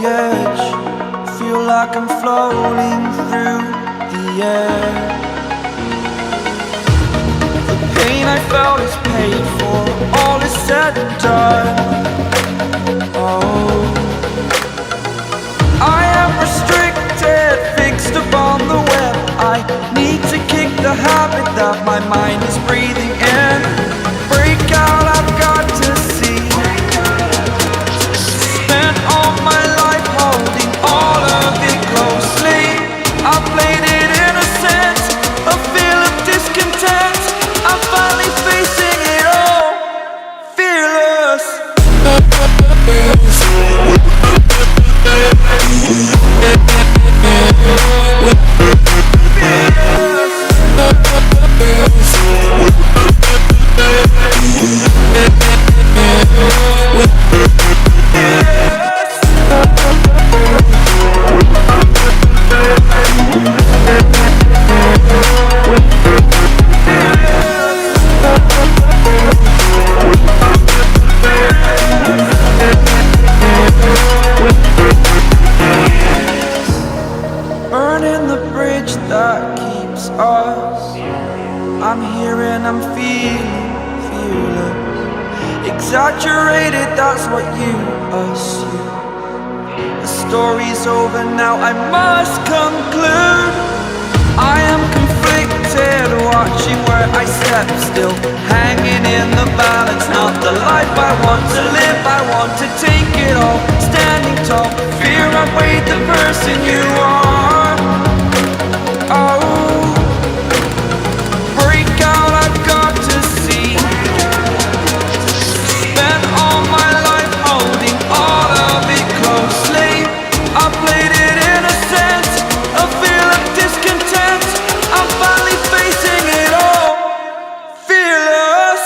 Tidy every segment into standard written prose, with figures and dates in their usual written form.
edge, feel like I'm floating through the air. The pain I felt is paid for, all is said and done. Oh, I am restricted, fixed upon the web. I need to kick the habit that my mind is breathing in. Break out, I've got to see. Spent all my life holding all of it closely. I played it innocent, a feel of discontent. I'm finally facing it all, fearless. Burning the bridge that keeps us. I'm here and I'm feeling fearless. Exaggerated, that's what you assume. The story's over now, I must conclude. I am conflicted, watching where I step still, hanging in the balance. Not the life I want to live, I want to take it all. Standing tall, fear I've weighed the person you are. Oh, break out, I've got to see. Spent all my life holding all of it closely. I played it innocent, a feel of discontent. I'm finally facing it all, fearless.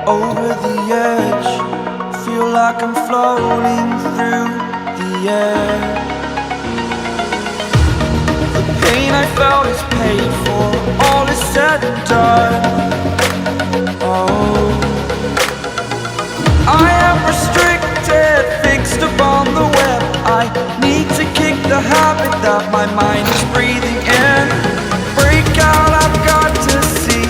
Over the edge, feel like I'm floating through the air. The pain I felt is paid for, all is said and done. Oh, I am restricted, fixed upon the web. I need to kick the habit that my mind is breathing in. Break out, I've got to see.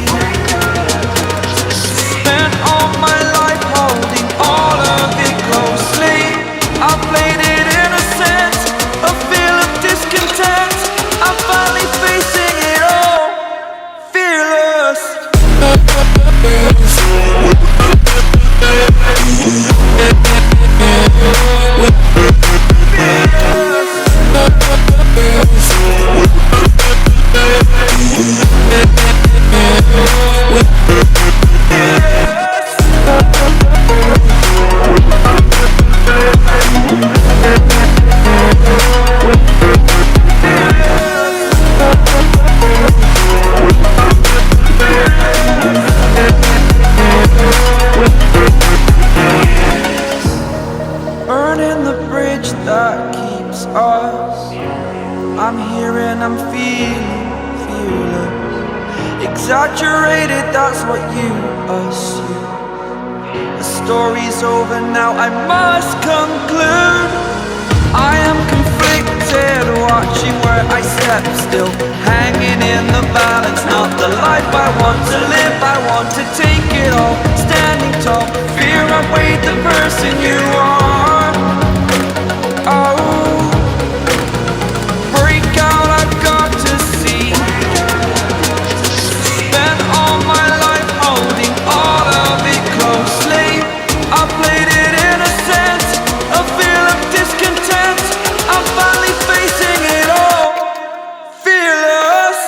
Spent all my life holding all of it closely. I played it innocent, a feel of discontent. I'm finally facing it all, fearless. Burning the bridge that keeps us. I'm here and I'm feeling fearless. Exaggerated, that's what you assume. The story's over now, I must conclude. I am conflicted, watching where I step still, hanging in the balance. Not the life I want to live, I want to take it all. Standing tall, fear outweighed the person you are. Oh, break out, I've got to see. Spent all my life holding all of it closely. I played it innocent, a feel of discontent. I'm finally facing it all, fearless.